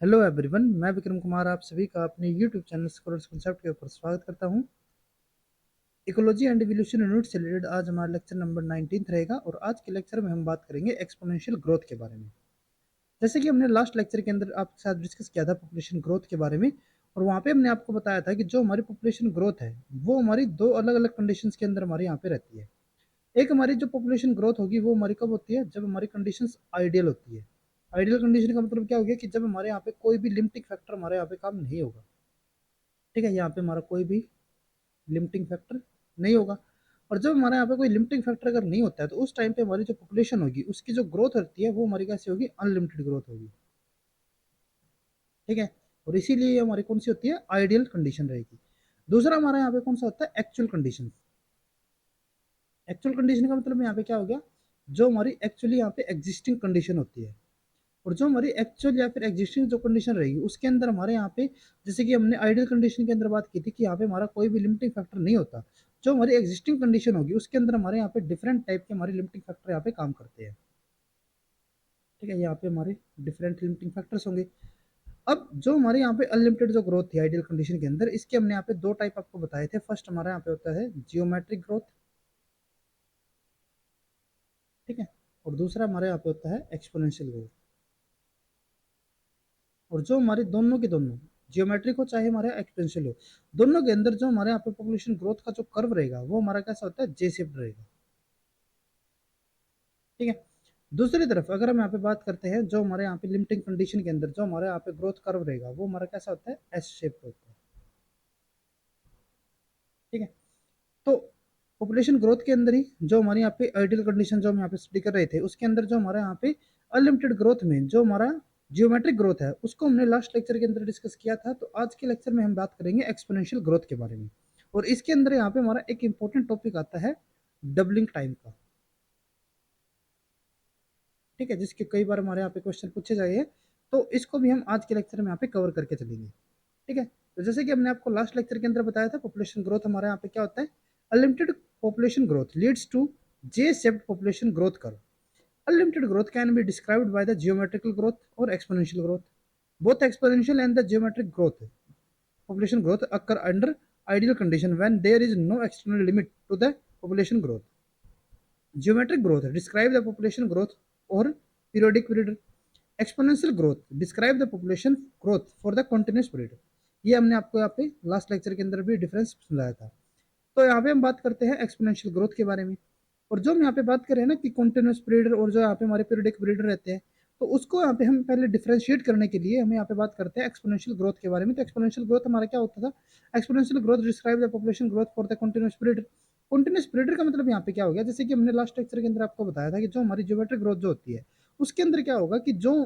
Hello everyone, मैं विक्रम कुमार आप सभी का अपने यूट्यूब चैनल स्कॉलर्स कॉन्सेप्ट के ऊपर स्वागत करता हूं। इकोलॉजी एंड इवोल्यूशन यूनिट से रिलेटेड आज हमारा लेक्चर नंबर 19 रहेगा और आज के लेक्चर में हम बात करेंगे एक्सपोनेंशियल ग्रोथ के बारे में। जैसे कि हमने लास्ट लेक्चर के अंदर आपके साथ डिस्कस किया था पॉपुलेशन ग्रोथ के बारे में, और वहाँ पे हमने आपको बताया था कि जो हमारी पॉपुलेशन ग्रोथ है वो हमारी दो अलग अलग कंडीशंस के अंदर हमारे यहाँ पे रहती है। एक हमारी जो पॉपुलेशन ग्रोथ होगी वो हमारी कब होती है, जब हमारी कंडीशंस आइडियल होती है। आइडियल कंडीशन का मतलब क्या हो गया कि जब हमारे यहाँ पे कोई भी लिमिटिंग फैक्टर हमारे यहाँ पे काम नहीं होगा। ठीक है, यहाँ पे हमारा कोई भी लिमिटिंग फैक्टर नहीं होगा। और जब हमारे यहाँ पे कोई लिमिटिंग फैक्टर अगर नहीं होता है तो उस टाइम पे हमारी जो पॉपुलेशन होगी उसकी जो ग्रोथ होती है वो हमारी कैसी होगी, अनलिमिटेड ग्रोथ होगी। ठीक है, और इसीलिए हमारी कौन सी होती है, आइडियल कंडीशन रहेगी। दूसरा हमारा यहाँ पे कौन सा होता है, एक्चुअल कंडीशन। एक्चुअल कंडीशन का मतलब यहाँ पे क्या हो गया, जो हमारी एक्चुअली यहाँ पे एग्जिस्टिंग कंडीशन होती है। और जो हमारी एक्चुअल या फिर एग्जिस्टिंग जो कंडीशन रहेगी उसके अंदर हमारे यहाँ पे, जैसे कि हमने आइडियल कंडीशन के अंदर बात की थी कि यहाँ पे हमारा कोई भी लिमिटिंग फैक्टर नहीं होता। जो हमारी एग्जिस्टिंग कंडीशन होगी उसके अंदर हमारे यहाँ पे डिफरेंट टाइप के हमारे लिमिटिंग फैक्टर यहाँ पे काम करते हैं। ठीक है, यहाँ पे हमारे डिफरेंट लिमिटिंग फैक्टर्स होंगे। अब जो हमारे यहाँ पे अनलिमिटेड जो ग्रोथ थी आइडियल कंडीशन के अंदर, इसके हमने यहाँ पे दो टाइप आपको बताए थे। फर्स्ट हमारे यहाँ पे होता है जियोमेट्रिक ग्रोथ। ठीक है, और दूसरा हमारे यहाँ पे होता है एक्सपोनेंशियल ग्रोथ। और जो हमारे दोनों के दोनों, जियोमेट्रिक हो चाहे हमारे एक्सपेंशियल हो, दोनों के अंदर जो हमारे यहाँ पे पॉपुलेशन ग्रोथ का जो कर्व रहेगा वो हमारा कैसा होता है, जे शेप्ड रहेगा। ठीक है, दूसरी तरफ अगर हम यहाँ पे बात करते हैं, जो हमारे यहाँ पे लिमिटिंग कंडीशन के अंदर जो हमारे यहाँ पे ग्रोथ कर्व रहेगा वो हमारा कैसा होता है, एस शेप्ड होता है। ठीक है, तो पॉपुलेशन ग्रोथ के अंदर ही जो हमारे यहाँ पे आइडियल कंडीशन जो हम यहाँ पे स्टडी कर रहे थे उसके अंदर जो हमारे यहाँ पे अनलिमिटेड ग्रोथ में जो हमारा जियोमेट्रिक ग्रोथ है उसको हमने लास्ट लेक्चर के अंदर डिस्कस किया था। तो आज के लेक्चर में हम बात करेंगे एक्सपोनेंशियल ग्रोथ के बारे में। और इसके अंदर यहाँ पे हमारा एक इंपॉर्टेंट टॉपिक आता है डबलिंग टाइम का। ठीक है, जिसके कई बार हमारे यहाँ पे क्वेश्चन पूछे जाए, तो इसको भी हम आज के लेक्चर में यहाँ पे कवर करके चलेंगे। ठीक है, तो जैसे कि हमने आपको लास्ट लेक्चर के अंदर बताया था पॉपुलेशन ग्रोथ हमारे यहाँ पे क्या होता है, unlimited population growth leads to J-shaped population growth curve. Unlimited growth can be described by the geometrical growth or exponential growth. Both exponential and the geometric growth, population growth occur under ideal condition when there is no external limit to the population growth. Geometric growth describe the population growth or periodic period. Exponential growth describe the population growth for the continuous period. ये हमने आपको यहाँ पे last lecture के अंदर भी difference समझाया था। तो यहाँ पे हम बात करते हैं एक्सपोनेंशियल ग्रोथ के बारे में। और जो हम यहाँ पे बात करें ना कि कॉन्टिन्यूस पीरियड और जो यहाँ पे हमारे पीरियडिक पीरियड रहते हैं, तो उसको यहाँ पे हम पहले डिफरेंशिएट करने के लिए हम यहाँ पे बात करते हैं एक्सपोनेंशियल ग्रोथ के बारे में। तो एक्सपोनेंशियल ग्रोथ हमारा क्या होता था, exponential growth describe the population growth for the continuous period. Continuous period का मतलब यहाँ पे क्या हो गया, जैसे कि हमने लास्ट लेक्चर के अंदर आपको बताया था कि जो हमारी ज्योमेट्रिक ग्रोथ जो होती है उसके अंदर क्या होगा कि जो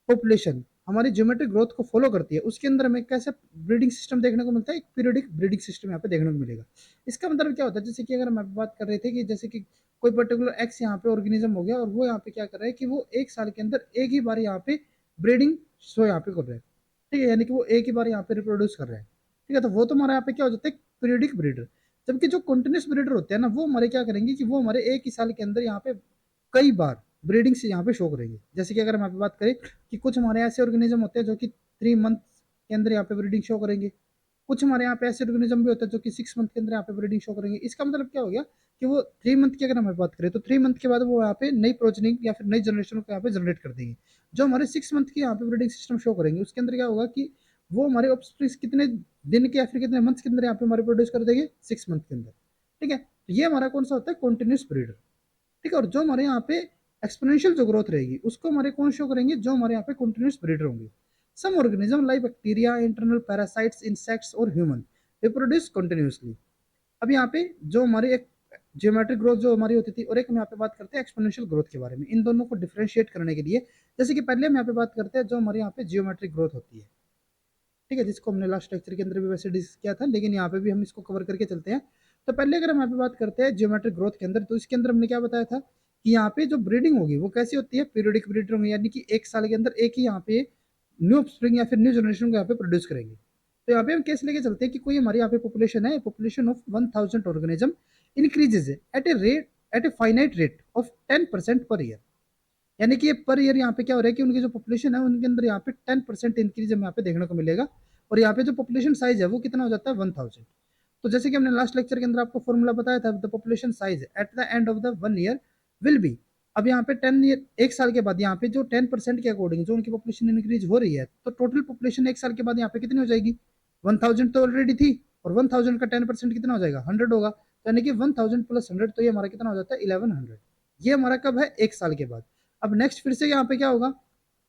पॉपुलेशन हमारी ज्योमेट्रिक ग्रोथ को फॉलो करती है उसके अंदर हमें कैसे ब्रीडिंग सिस्टम देखने को मिलता है, एक पीरियडिक ब्रीडिंग सिस्टम यहाँ पे देखने को मिलेगा। इसका मतलब क्या होता है, जैसे कि अगर हम बात कर रहे थे कि जैसे कि कोई पर्टिकुलर एक्स यहाँ पे ऑर्गेनिज्म हो गया और वो यहाँ पे क्या कर रहा है कि वो एक साल के अंदर एक ही बार यहाँ पे ब्रीडिंग शो यहाँ पे कर रहा है। ठीक है, यानी कि वो एक ही बार यहाँ पे रिप्रोड्यूस कर रहा है। ठीक है, तो वो तो हमारे यहाँ पे क्या हो जाता है, पीरियडिक ब्रीडर। जबकि जो कंटिन्यूस ब्रीडर होते हैं ना, वो हमारे क्या करेंगे कि वो हमारे एक ही साल के अंदर यहाँ पे कई बार ब्रीडिंग से यहाँ पे शो करेंगे। जैसे कि अगर हम यहाँ पे बात करें कि कुछ हमारे ऐसे ऑर्गेनिज्म होते हैं जो कि 3 मंथ के अंदर यहाँ पे ब्रीडिंग शो करेंगे, कुछ हमारे यहाँ पे ऐसे ऑर्गेनिज्म भी होते हैं जो कि 6 मंथ के अंदर यहाँ पे ब्रीडिंग शो करेंगे। इसका मतलब क्या हो गया कि वो 3 मंथ की अगर हम बात करें तो 3 मंथ के बाद वो यहाँ पे नई प्रोजनिंग या फिर नई जनरेशन को यहाँ पे जनरेट कर देंगे। जो हमारे 6 मंथ की यहाँ पे ब्रीडिंग सिस्टम शो करेंगे उसके अंदर क्या होगा कि वो हमारे ऑफस्प्रिंग्स कितने दिन के या फिर कितने मंथ के अंदर यहाँ पे हमारे प्रोड्यूस कर देंगे, 6 मंथ के अंदर। ठीक है, तो ये हमारा कौन सा होता है, कॉन्टिन्यूस ब्रीडर। ठीक है, और जो हमारे यहाँ पे एक्सपोनेंशियल जो ग्रोथ रहेगी उसको हमारे कौन शो करेंगे, जो हमारे यहाँ पे कंटिन्यूस ब्रीडर होंगे। Some organism like bacteria, internal parasites, insects और ह्यूमन रिप्रोड्यूस कंटिन्यूसली। अब यहाँ पे जो हमारी एक जियोमेट्रिक ग्रोथ जो हमारी होती थी और एक हम यहाँ पे बात करते हैं एक्सपोनेंशियल ग्रोथ के बारे में, इन दोनों को डिफरेंशिएट करने के लिए जैसे कि पहले हम यहाँ पे बात करते हैं जो हमारे यहाँ पे जियोमेट्रिक ग्रोथ होती है। ठीक है, जिसको हमने लास्ट लेक्चर के अंदर भी वैसे डिस्कस किया था, लेकिन यहाँ पे भी हम इसको कवर करके चलते हैं। तो पहले अगर हम यहाँ पे बात करते हैं जियोमेट्रिक ग्रोथ के अंदर, तो इसके अंदर हमने क्या बताया था कि यहाँ पे जो ब्रीडिंग होगी वो कैसी होती है, पीरियडिक ब्रीडर होंगे, यानी कि एक साल के अंदर एक ही यहाँ पे न्यू स्प्रिंग या फिर न्यू जनरेशन को यहाँ पे प्रोड्यूस करेंगे। तो यहाँ पे हम कैसे लेके चलते हैं कि कोई हमारी यहाँ पे पॉपुलेशन है, population of 1000 organism increases at a finite rate of 10% per year. यानी कि ये पर ईयर यहाँ पे क्या हो रहा है कि उनकी जो पॉपुलेशन है उनके अंदर यहाँ पे 10% इंक्रीज हमें यहाँ पे देखने को मिलेगा, और यहाँ पे जो पॉपुलेशन साइज है वो कितना हो जाता है 1000। तो जैसे कि हमने लास्ट लेक्चर के अंदर आपको फॉर्मूला बताया था, the population size eight the end of the 1 year will be, अब यहाँ पे 10 ईयर 1 साल के बाद यहाँ पे जो 10% के अकॉर्डिंग जो उनकी पॉपुलेशन इंक्रीज हो रही है, तो टोटल पॉपुलेशन 1 साल के बाद यहाँ पे कितनी हो जाएगी 1000 तो ऑलरेडी थी, और 1000 का 10% कितना हो जाएगा 100 होगा, यानी कि 1000 प्लस 100 तो ये हमारा कितना हो जाता है 1100। ये हमारा कब है 1 साल के बाद। अब नेक्स्ट फिर से यहाँ पे क्या होगा,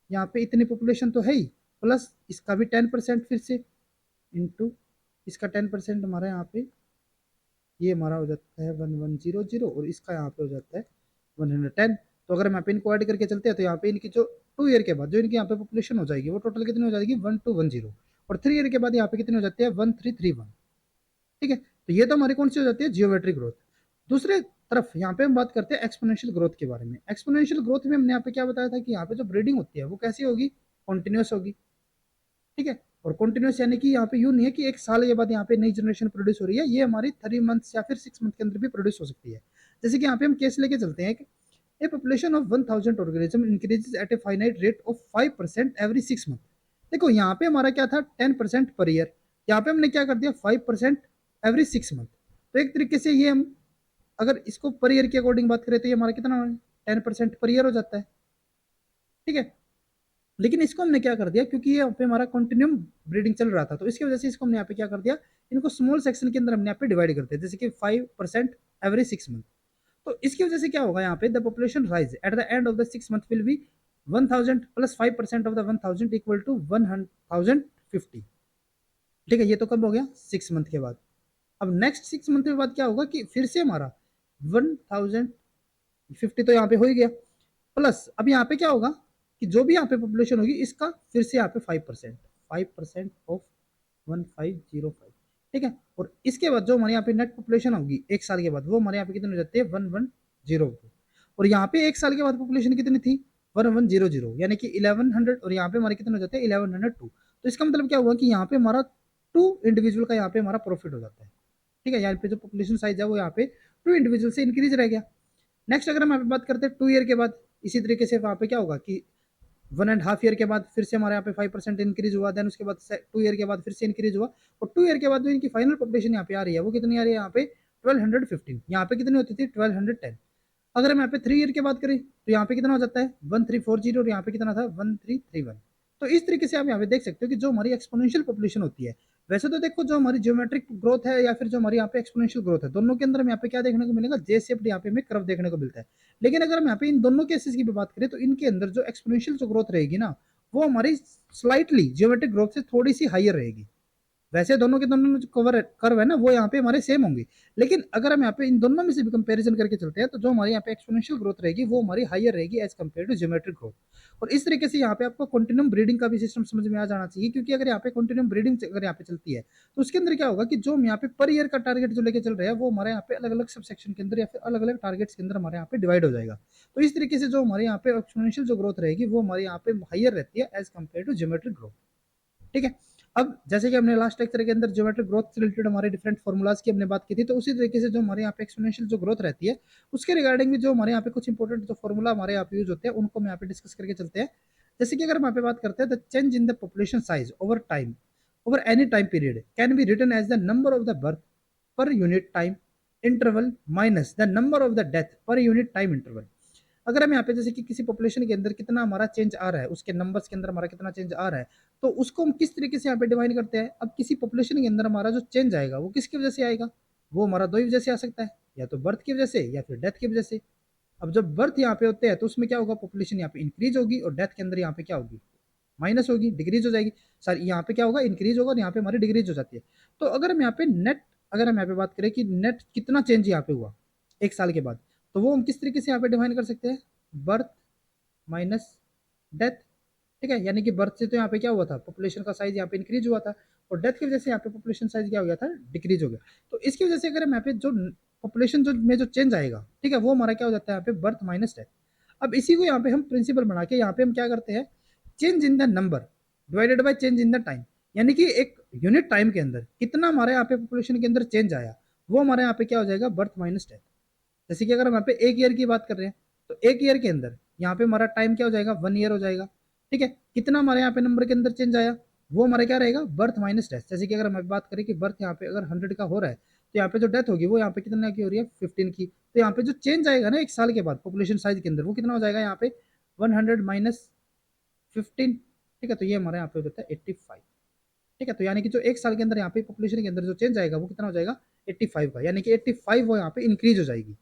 यहाँ पे इतनी पॉपुलेशन तो है ही, प्लस इसका भी 10% फिर से इंटू इसका 10% हमारा यहाँ पे ये हमारा हो जाता है 1100, और इसका यहाँ पे हो जाता है 110। तो अगर हम यहाँ पे इनको ऐड करके चलते हैं तो यहाँ पे इनकी जो 2 ईयर के बाद जो इनकी यहाँ पे पॉपुलेशन हो जाएगी वो टोटल कितनी हो जाएगी 1210, और 3 ईयर के बाद यहाँ पे कितनी हो जाती है 1331। ठीक है, तो ये तो हमारी कौन सी हो जाती है जियोमेट्रिक ग्रोथ। दूसरे तरफ यहाँ पे हम बात करते हैं एक्सपोनेंशियल ग्रोथ के बारे में। एक्सपोनेंशियल ग्रोथ में हमने यहाँ पे क्या बताया था कि यहाँ पे जो ब्रीडिंग होती है वो कैसी होगी, कॉन्टिन्यूस होगी। ठीक है, और कॉन्टिन्यूस यानी कि यहाँ पे यूं नहीं है कि 1 साल के बाद यहाँ पे नई जनरेशन प्रोड्यूस हो रही है, ये हमारी 3 मंथ्स या फिर 6 मंथ के अंदर भी प्रोड्यूस हो सकती है। जैसे कि यहाँ पे हम केस लेके चलते हैं कि ए population of 1000 organism increases at a finite rate of 5% every 6 month. देखो यहाँ पे हमारा क्या था 10% पर ईयर, यहाँ पे हमने क्या कर दिया 5% एवरी 6 मंथ। तो एक तरीके से ये हम अगर इसको पर ईयर के अकॉर्डिंग बात करें तो ये हमारा कितना 10% पर ईयर हो जाता है। ठीक है, लेकिन इसको हमने क्या कर दिया, क्योंकि ये यहाँ पे हमारा कंटिन्यूम ब्रीडिंग चल रहा था तो इसकी वजह से इसको हमने यहाँ पे क्या कर दिया, इनको स्मॉल सेक्शन के अंदर हमने यहाँ पे डिवाइड कर दिया, जैसे कि 5% एवरी 6 मंथ। तो इसकी वजह से क्या होगा यहाँ पे the population rise at the end of the 6 month will be 1000 plus 5% of the 1000 equal to 1050। ठीक है, ये तो कब हो गया 6 मंथ के बाद। अब नेक्स्ट 6 मंथ के बाद क्या होगा कि फिर से हमारा 1050 तो यहाँ पे हो ही गया, प्लस अब यहाँ पे क्या होगा कि जो भी यहाँ पे पॉपुलेशन होगी इसका फिर से यहाँ पे 5% ऑफ 1505। ठीक है, और इसके बाद जो हमारे यहाँ पे नेट पॉपुलेशन होगी 1 साल के बाद वो हमारे यहाँ पे कितनी हो जाती है 1102, और यहाँ पे 1 साल के बाद पॉपुलेशन कितनी थी 1100, यानी कि 1100, और यहाँ पे हमारे कितने हो जाते हैं 1102। तो इसका मतलब क्या हुआ कि यहाँ पे हमारा 2 इंडिविजुअल का यहाँ पे हमारा प्रॉफिट हो जाता है। ठीक है, यहाँ पे जो पॉपुलेशन साइज है वो यहाँ पे 2 इंडिविजुअल से इंक्रीज रह गया। नेक्स्ट अगर हम यहाँ पे बात करते हैं 2 ईयर के बाद, इसी तरीके से वहाँ पे क्या होगा कि 1.5 ईयर के बाद फिर से हमारे यहाँ पे 5% इंक्रीज हुआ, देन उसके बाद 2 ईयर के बाद फिर से इंक्रीज हुआ, और 2 ईयर के बाद जो इनकी फाइनल पॉपुलेशन यहाँ पे आ रही है वो कितनी आ रही है यहाँ पे 1215, यहाँ पे कितनी होती थी 1210। अगर हम यहाँ पे 3 ईयर की बात करें तो यहाँ पे कितना हो जाता है 1340, और यहाँ पे कितना था 1331। तो इस तरीके से आप यहाँ पे देख सकते हो कि जो हमारी एक्सपोनेंशियल पॉपुलेशन होती है, वैसे तो देखो जो हमारी ज्योमेट्रिक ग्रोथ है या फिर जो हमारी यहाँ पे एक्सपोनेंशियल ग्रोथ है, दोनों के अंदर यहाँ पे क्या देखने को मिलेगा जे शेप्ड यहाँ पे हमें कर्व देखने को मिलता है। लेकिन अगर हम यहाँ पे इन दोनों केसेस की भी बात करें तो इनके अंदर जो एक्सपोनेंशियल जो ग्रोथ रहेगी ना वो हमारी स्लाइटली ज्योमेट्रिक ग्रोथ से थोड़ी सी हाइयर रहेगी। वैसे दोनों के दोनों जो कवर कर्व है ना वो यहाँ पे हमारे सेम होंगे, लेकिन अगर हम यहाँ पे इन दोनों में से भी कंपैरिजन करके चलते हैं तो जो हमारे यहाँ पे एक्सपोनेंशियल ग्रोथ रहेगी वो हमारी हाइयर रहेगी as compare to geometric growth. और इस तरीके से यहाँ पे आपको कंटिन्यूम ब्रीडिंग का भी सिस्टम समझ में आ जाना चाहिए, क्योंकि अगर यहाँ पे कंटिन्यूम ब्रीडिंग अगर यहाँ पे चलती है तो उसके अंदर क्या होगा कि जो हम यहाँ पे पर ईयर का टारगेट जो लेके चल रहे हैं वो हमारे यहाँ पे अलग अलग सब सेक्शन के अंदर या फिर अलग अलग टारगेट्स के अंदर हमारे यहाँ पे डिवाइड हो जाएगा। तो इस तरीके से जो हमारे यहाँ पे एक्सपोनेंशियल जो ग्रोथ रहेगी वो हमारे यहाँ पे हाइयर रहती है as compare to geometric growth. ठीक है, अब जैसे कि हमने लास्ट लेक्चर के अंदर ज्योमेट्रिक ग्रोथ से रिलेटेड हमारे डिफरेंट फॉर्मूलाज की हमने बात की थी, तो उसी तरीके से जो हमारे यहाँ पे एक्सपोनेंशियल जो ग्रोथ रहती है उसके रिगार्डिंग भी जो हमारे यहाँ पे कुछ इंपॉर्टेंट जो फॉर्मूला हमारे यहाँ पे यूज होते हैं उनको हम यहाँ पे डिस्कस करके चलते हैं। जैसे कि अगर हम यहाँ पे बात करते हैं the change in the population size over time over any time period can be written as the number of the birth per unit time interval minus the number of the death per unit time interval. अगर हम यहाँ पे जैसे कि किसी population के अंदर कितना हमारा चेंज आ रहा है, उसके नंबर्स के अंदर हमारा कितना चेंज आ रहा है, तो उसको हम किस तरीके से यहाँ पे डिवाइन करते हैं। अब किसी पॉपुलेशन के अंदर हमारा जो चेंज आएगा वो किसकी वजह से आएगा, वो हमारा दो ही वजह से आ सकता है, या तो बर्थ की वजह से या फिर डेथ की वजह से। अब जब बर्थ यहाँ पे होते हैं तो उसमें क्या होगा पॉपुलेशन यहाँ पे इंक्रीज होगी, और डेथ के अंदर यहाँ पे क्या होगी माइनस होगी, डिक्रीज हो जाएगी। सर यहाँ पे क्या होगा इंक्रीज होगा और यहाँ पे हमारी डिक्रीज हो जाती है। तो अगर हम यहाँ पे नेट अगर हम यहाँ पे बात करें कि नेट कितना चेंज यहाँ पे हुआ 1 साल के बाद, तो वो हम किस तरीके से यहाँ पे डिफाइन कर सकते हैं, बर्थ माइनस डेथ। ठीक है, यानी कि बर्थ से तो यहाँ पे क्या हुआ था पॉपुलेशन का साइज यहाँ पे इंक्रीज हुआ था, और डेथ की वजह से यहाँ पे पॉपुलेशन साइज क्या हो गया था डिक्रीज हो गया। तो इसकी वजह से अगर हम यहाँ पे जो पॉपुलेशन जो में जो चेंज आएगा, ठीक है, वो हमारा क्या हो जाता है यहाँ पे बर्थ माइनस डेथ। अब इसी को यहाँ पे हम प्रिंसिपल बना के यहाँ पे हम क्या करते हैं change in the number divided by change in the time, यानी कि एक यूनिट टाइम के अंदर कितना हमारे यहाँ पे पॉपुलेशन के अंदर चेंज आया वो हमारे यहाँ पे क्या हो जाएगा बर्थ माइनस डेथ। जैसे कि अगर हम यहाँ पे 1 ईयर की बात कर रहे हैं तो 1 ईयर के अंदर यहाँ पे हमारा टाइम क्या हो जाएगा, 1 ईयर हो जाएगा। ठीक है, कितना हमारे यहाँ पे नंबर के अंदर चेंज आया, वो हमारा क्या रहेगा, बर्थ माइनस डेथ। जैसे कि अगर हम बात करें कि बर्थ यहाँ पे अगर 100 का हो रहा है, तो यहाँ पे जो डेथ होगी वो यहाँ पे कितना की हो रही है, 15 की। तो यहाँ पे जो चेंज आएगा ना 1 साल के बाद पॉपुलेशन साइज के अंदर, वो कितना हो जाएगा यहाँ पे, 100 माइनस 15। ठीक है, तो ये हमारे यहाँ पे हो जाता है 85। ठीक है, तो यानी कि जो 1 साल के अंदर यहाँ पे पॉपुलेशन के अंदर जो चेंज आएगा वो कितना हो जाएगा, 85 का, यानी कि 85 वो यहाँ पे इंक्रीज हो जाएगी।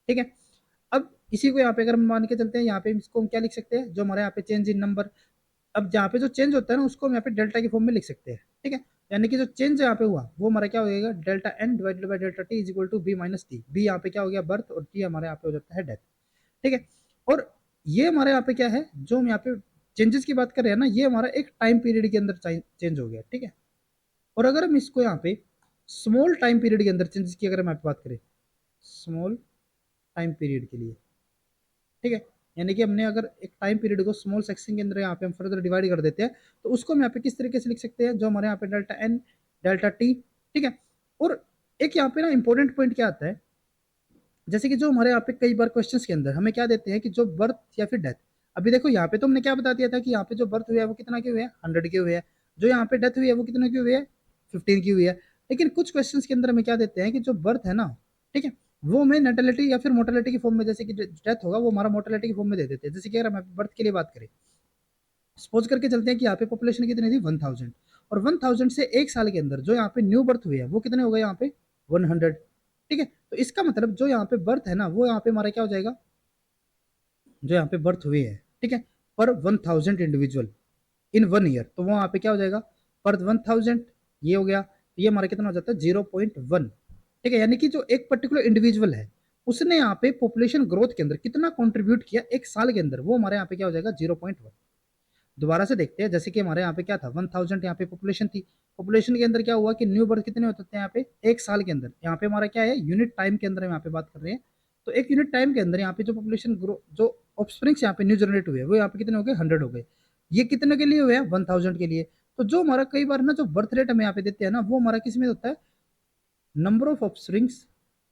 ठीक है, अब इसी को यहाँ पे अगर हम मान के चलते हैं, यहाँ पे इसको हम क्या लिख सकते हैं, जो हमारे यहाँ पे चेंज इन नंबर, अब जहाँ पे जो चेंज होता है ना उसको हम यहाँ पे डेल्टा की फॉर्म में लिख सकते हैं। ठीक है, यानी कि जो चेंज यहाँ पे हुआ वो हमारा क्या हो जाएगा, delta N divided by delta T is equal to B minus T. B यहाँ पे क्या हो गया, बर्थ, और टी हमारे यहाँ पे हो जाता है डेथ। ठीक है, और ये हमारे यहाँ पे क्या है, जो हम यहाँ पे चेंजेस की बात कर रहे हैं ना, ये हमारा एक टाइम पीरियड के अंदर चेंज हो गया। ठीक है, और अगर हम इसको यहाँ पे स्मॉल टाइम पीरियड के अंदर चेंजेस की अगर हम यहाँ पे बात करें, स्मॉल टाइम पीरियड के लिए, ठीक है, यानी कि हमने अगर एक टाइम पीरियड को स्मॉल सेक्शन के अंदर यहाँ पे हम फर्दर डिवाइड कर देते हैं, तो उसको हम यहाँ पे किस तरीके से लिख सकते हैं, जो हमारे यहाँ पे डेल्टा एन डेल्टा टी। ठीक है, और एक यहाँ पे ना इंपॉर्टेंट पॉइंट क्या आता है, जैसे कि जो हमारे यहाँ पे कई बार क्वेश्चंस के अंदर हमें क्या देते हैं कि जो बर्थ या फिर डेथ, अभी देखो यहाँ पे तो हमने क्या बता दिया था कि यहाँ पे जो बर्थ हुआ है वो कितना के हुए हैं, 100 के हुए हैं, जो यहाँ पे डेथ हुई है वो कितने की हुई है, 15 की हुई है। लेकिन कुछ क्वेश्चंस के अंदर हमें क्या देते हैं कि जो बर्थ है ना, ठीक है, वो हमें नेटेलिटी या फिर मोर्टेलिटी की फॉर्म में, जैसे कि डेथ होगा वो हमारा मोर्टेलिटी की फॉर्म में दे देते हैं। जैसे कि अगर हम बर्थ के लिए बात करें, सपोज करके चलते हैं कि यहाँ पे पॉपुलेशन कितनी थी, 1000, और 1000 से 1 साल के अंदर जो यहाँ पे न्यू बर्थ हुए हैं वो कितने हो गए यहाँ पे, 100। ठीक है, तो इसका मतलब जो यहाँ पे बर्थ है ना वो यहाँ पे हमारा क्या हो जाएगा, जो यहाँ पे बर्थ हुए हैं, ठीक है, पर 1000 इंडिविजुअल इन 1 ईयर, तो वो यहाँ पे क्या हो जाएगा, पर 1000, ये हो गया, तो ये हमारा कितना हो जाता है, 0.1। ठीक है, यानी कि जो एक पर्टिकुलर इंडिविजुअल है उसने यहाँ पे पॉपुलेशन ग्रोथ के अंदर कितना कंट्रीब्यूट किया 1 साल के अंदर, वो हमारे यहाँ पे क्या हो जाएगा, 0.1। दोबारा से देखते हैं, जैसे कि हमारे यहाँ पे क्या था, 1000 यहाँ पे पॉपुलेशन थी, पॉपुलेशन के अंदर क्या हुआ कि न्यू बर्थ कितने होते थे यहाँ पे 1 साल के अंदर, यहाँ पे हमारा क्या है, यूनिट टाइम के अंदर हम यहाँ पे बात कर रहे हैं। तो एक यूनिट टाइम के अंदर यहाँ पे जो पॉपुलेशन ग्रो, जो ऑफस्प्रिंग्स यहाँ पे न्यू जनरेट हुए वो यहाँ पे कितने हो गए, 100 हो गए। ये कितने के लिए हुए हैं, 1000 के लिए। तो जो हमारा कई बार ना जो बर्थ रेट हमें यहाँ पे देते हैं ना, वो हमारा किस में होता है, number of offsprings,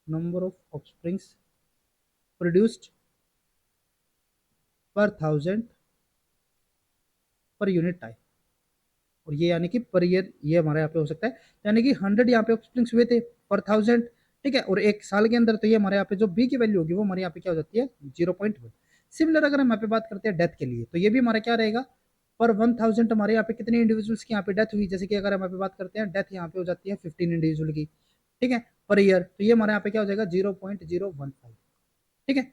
number of offsprings produced पर 1000 पर यूनिट टाइम, और ये यानी कि पर ईयर ये हमारे यहाँ पे हो सकता है, यानी कि 100 यहाँ पे ऑफस्प्रिंग्स हुए थे पर 1000। ठीक है, और 1 साल के अंदर, तो ये हमारे यहाँ पे जो बी की वैल्यू होगी वो हमारे यहाँ पे क्या हो जाती है, 0.1। सिमिलर अगर हम यहाँ पे बात करते हैं डेथ के लिए, तो ये भी हमारा क्या रहेगा, पर 1000 हमारे यहाँ पे कितने इंडिविजुअल्स की यहाँ पे डेथ हुई, जैसे कि अगर हम यहाँ पे बात करते हैं डेथ यहाँ पे हो जाती है 15 इंडिविजुअल की। ठीक है, पर ईयर, तो ये हमारे यहाँ पे क्या हो जाएगा, 0.015। ठीक है,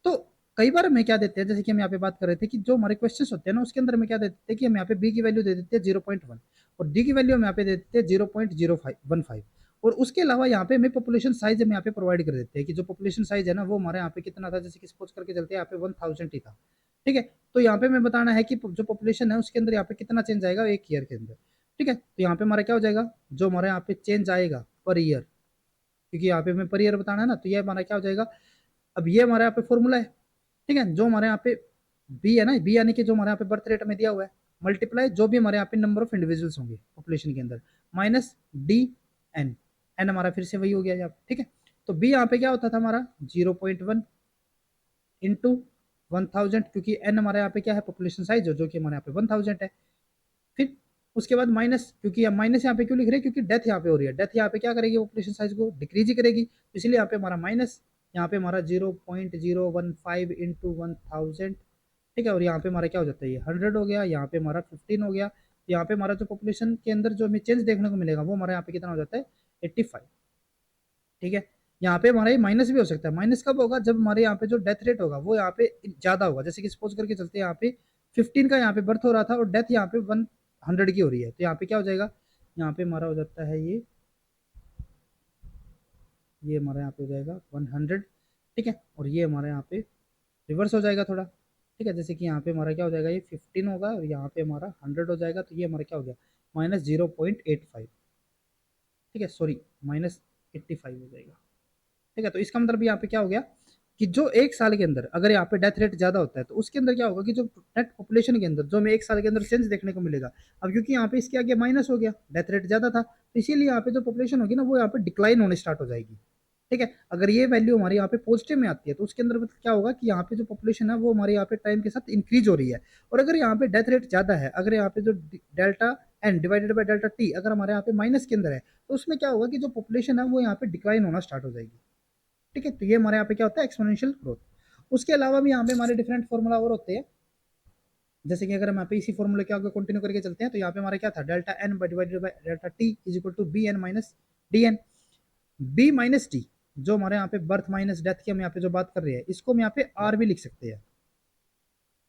तो कई बार हमें क्या देते हैं, जैसे कि हम यहाँ पे बात कर रहे थे कि जो हमारे क्वेश्चंस होते हैं ना उसके अंदर हमें क्या देते हैं कि हम यहाँ पे बी की वैल्यू दे देते हैं 0.1, और डी की वैल्यू हम यहाँ पे दे देते हैं 0.015, और उसके अलावा यहाँ पे हमें पॉपुलेशन साइज हम यहाँ पे प्रोवाइड कर देते हैं कि जो पॉपुलेशन साइज है ना वो हमारे यहाँ पे कितना था, जैसे कि सपोज करके चलते हैं यहाँ पे 1000 ही था। ठीक है, तो यहाँ पे हमें बताना है कि जो पॉपुलेशन है उसके अंदर यहाँ पे कितना चेंज आएगा 1 ईयर के अंदर। ठीक है, तो यहाँ पे हमारा क्या हो जाएगा, जो हमारे यहाँ पे चेंज आएगा पर ईयर, क्योंकि यहाँ पे हमें पर ईयर बताना है ना, तो ये हमारा क्या हो जाएगा, अब ये हमारे यहाँ पे फॉर्मूला है। ठीक है, जो हमारे यहाँ पे बी है ना, बी यानी कि जो हमारे यहाँ पे बर्थ रेट में दिया हुआ है, मल्टीप्लाई जो भी हमारे यहाँ पे नंबर ऑफ इंडिविजुअल्स होंगे पॉपुलेशन के अंदर, माइनस डी एन, एन हमारा फिर से वही हो गया यहाँ। ठीक है, तो बी यहाँ पे क्या होता था हमारा 0.1 इंटू 1000, क्योंकि एन हमारे यहाँ पे क्या है, पॉपुलेशन साइज जो कि हमारे यहाँ पे 1000 है। फिर उसके बाद माइनस, क्योंकि हम माइनस यहाँ पे क्यों लिख रहे हैं, क्योंकि डेथ यहाँ पे हो रही है, डेथ यहाँ पे क्या करेगी, पॉपुलेशन साइज को डिक्रीज ही करेगी, तो इसलिए यहाँ पे हमारा माइनस, यहाँ पे हमारा 0.015 इंटू 1000। ठीक है, और यहाँ पे हमारा क्या हो जाता है, ये 100 हो गया, यहाँ पे हमारा 15 हो गया, यहाँ पे हमारा जो पॉपुलेशन के अंदर जो हमें चेंज देखने को मिलेगा वो हमारे यहाँ पे कितना हो जाता है, 85। ठीक है, यहाँ पे हमारा ये माइनस भी हो सकता है, माइनस कब होगा, जब हमारे यहाँ पे जो डेथ रेट होगा वो यहाँ पे ज्यादा होगा, जैसे कि सपोज करके चलते हैं यहाँ पे 15 का यहाँ पे बर्थ हो रहा था और डेथ यहाँ पे 100 की हो रही है, तो यहाँ पे क्या हो जाएगा, यहाँ पे हमारा हो जाता है ये हमारे यहाँ पे हो जाएगा 100। ठीक है, और ये हमारे यहाँ पे रिवर्स हो जाएगा थोड़ा। ठीक है, जैसे कि यहाँ पे हमारा क्या हो जाएगा, ये 15 होगा और यहाँ पे हमारा 100 हो जाएगा, तो ये हमारा क्या हो गया, -0.85। ठीक है, सॉरी -85 हो जाएगा। ठीक है, तो इसका मतलब यहाँ पे क्या हो गया कि जो 1 साल के अंदर अगर यहाँ पे डेथ रेट ज्यादा होता है तो उसके अंदर क्या होगा कि जो नेट पॉपुलेशन के अंदर जो हमें 1 साल के अंदर चेंज देखने को मिलेगा, अब क्योंकि यहाँ पे इसके आगे माइनस हो गया, डेथ रेट ज्यादा था, तो इसीलिए यहाँ पे जो पॉपुलेशन होगी ना वो यहाँ पे डिक्लाइन होने स्टार्ट हो जाएगी। ठीक है। अगर ये वैल्यू हमारे यहाँ पे पॉजिटिव में आती है तो उसके अंदर मतलब क्या होगा कि यहाँ पे जो पॉपुलेशन है वो हमारे यहाँ पे टाइम के साथ इंक्रीज हो रही है। और अगर यहाँ पे डेथ रेट ज्यादा है, अगर यहाँ पे जो delta N divided by delta T अगर हमारे यहाँ पे माइनस के अंदर है, तो उसमें क्या होगा कि जो पॉपुलेशन है वो यहाँ पे डिक्लाइन होना स्टार्ट हो जाएगी। ठीक है, तो ये हमारे यहाँ पे क्या होता है, एक्सपोनेंशियल ग्रोथ। उसके अलावा भी यहाँ पे हमारे डिफरेंट फॉर्मूला और होते हैं, जैसे कि अगर हम यहाँ पे इसी फॉर्मूले के आगे कंटिन्यू करके चलते हैं तो यहाँ पे हमारा क्या था, delta N divided by delta T is equal to B N minus D N. B minus T जो हमारे यहाँ पे बर्थ माइनस डेथ की हम यहाँ पे जो बात कर रहे हैं, इसको हम यहाँ पे आर भी लिख सकते हैं।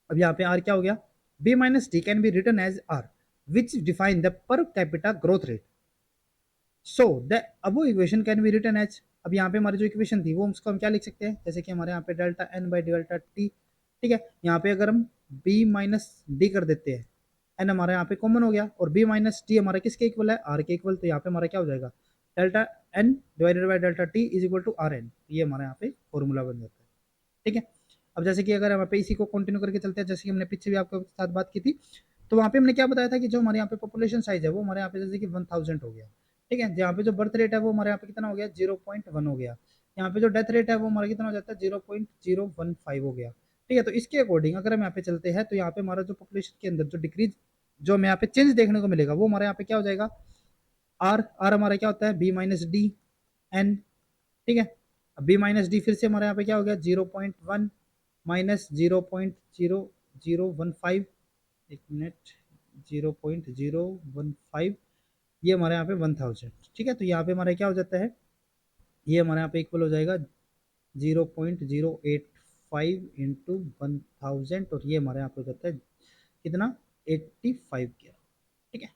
अब यहाँ पे आर क्या हो गया, B minus T can be return as R which define the per capita growth rate. So the above equation can be return as, अब यहाँ पे हमारी जो इक्वेशन थी वो उसको हम क्या लिख सकते हैं, जैसे कि हमारे यहाँ पे delta N by delta T. ठीक है, यहाँ पे अगर हम बी माइनस डी कर देते हैं, एन हमारा यहाँ पे कॉमन हो गया और बी माइनस टी हमारा किसके इक्वल है, आर के इक्वल, तो यहाँ पे हमारा क्या हो जाएगा, delta N divided by delta T is equal to R N. ये हमारे यहाँ पे फॉर्मूला बन जाता है। ठीक है, अब जैसे कि अगर यहाँ पे इसी को कंटिन्यू करके चलते हैं, जैसे कि हमने पीछे भी आपके साथ बात की थी, तो वहाँ पे हमने क्या बताया था कि जो हमारे यहाँ पे पॉपुलेशन साइज है वो हमारे यहाँ पे जैसे कि 1000 हो गया। ठीक है, यहाँ पे जो बर्थ रेट है वो हमारे यहाँ पे कितना हो गया, 0.1 हो गया। यहाँ पे जो डेथ रेट है वो हमारा कितना हो जाता है, 0.015 हो गया। ठीक है, तो इसके अकॉर्डिंग अगर हम यहाँ पे चलते हैं तो यहाँ पे हमारा जो पॉपुलेशन के अंदर जो डिक्रीज, जो हमें यहाँ पे चेंज देखने को मिलेगा वो हमारे यहाँ पे क्या हो जाएगा, आर। आर हमारा क्या होता है, बी माइनस डी एन। ठीक है, अब बी माइनस डी फिर से हमारे यहाँ पे क्या हो गया, 0.1 माइनस 0.0015, एक मिनट, 0.015, ये हमारे यहाँ पे 1000। ठीक है, तो यहाँ पे हमारा क्या हो जाता है, ये हमारे यहाँ पे इक्वल हो जाएगा 0.085 इंटू 1000, और ये हमारे यहाँ पे हो जाता है कितना, 85 के। ठीक है,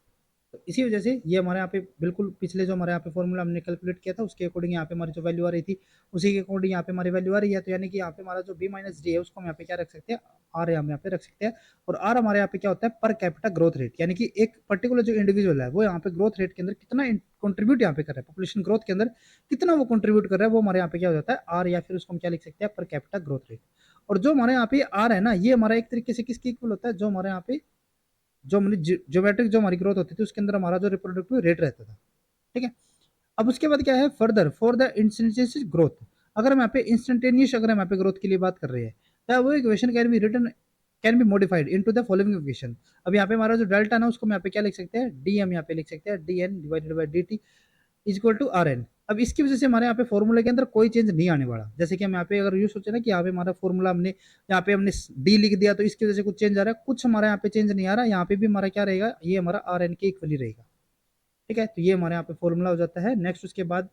तो इसी वजह से ये हमारे यहाँ पे बिल्कुल पिछले जो हमारे यहाँ पे फॉर्मूला हमने कैलकुलेट किया था उसके अकॉर्डिंग यहाँ पे हमारी जो वैल्यू आ रही थी उसी के अकॉर्डिंग यहाँ पे हमारी वैल्यू आ रही है। तो यानी कि यहाँ पे हमारा जो बी माइनस डी है उसको हम यहाँ पे क्या रख सकते हैं, आर हम यहाँ पे रख सकते हैं। और आर हमारे यहाँ पे क्या होता है, पर कैपिटा ग्रोथ रेट, यानी कि एक पर्टिकुलर जो इंडिविजुअल है वो यहाँ पे ग्रोथ रेट के अंदर कितना कंट्रीब्यूट यहाँ पे कर रहा है, पॉपुलेशन ग्रोथ के अंदर कितना वो कंट्रीब्यूट कर रहा है, वो हमारे यहाँ पे क्या हो जाता है, आर, या फिर उसको हम क्या लिख सकते हैं, पर कैपिटा ग्रोथ रेट। और जो हमारे यहाँ पे आर है ना, ये हमारा एक तरीके से किसके इक्वल होता है, जो हमारे यहाँ पे जो हमारी ज्योमेट्रिक जो हमारी ग्रोथ होती थी उसके अंदर हमारा जो रिप्रोडक्टिव रेट रहता था। ठीक है, अब उसके बाद क्या है, further for the instantaneous growth, अगर हम यहाँ पे इंस्टेंटेनियस अगर हम यहाँ पे ग्रोथ के लिए बात कर रहे हैं तो वो equation can be return, can be modified into the following equation. अब यहाँ पे हमारा जो डेल्टा ना उसको हम यहाँ पे क्या लिख सकते हैं, डी हम यहाँ पे लिख सकते हैं, D N divided by D T is equal to R N. अब इसकी वजह से हमारे यहाँ पे फॉर्मूले के अंदर कोई चेंज नहीं आने वाला। जैसे कि हम यहाँ पे अगर यूँ सोचे ना कि यहाँ पे हमारा फॉर्मूला हमने यहाँ पे हमने डी लिख दिया तो इसकी वजह से कुछ चेंज आ रहा है, कुछ हमारे यहाँ पे चेंज नहीं आ रहा। यहाँ पे भी हमारा क्या रहेगा, ये हमारा आर एन के इक्वल ही रहेगा। ठीक है, तो ये हमारे यहाँ पे फॉर्मूला हो जाता है। नेक्स्ट उसके बाद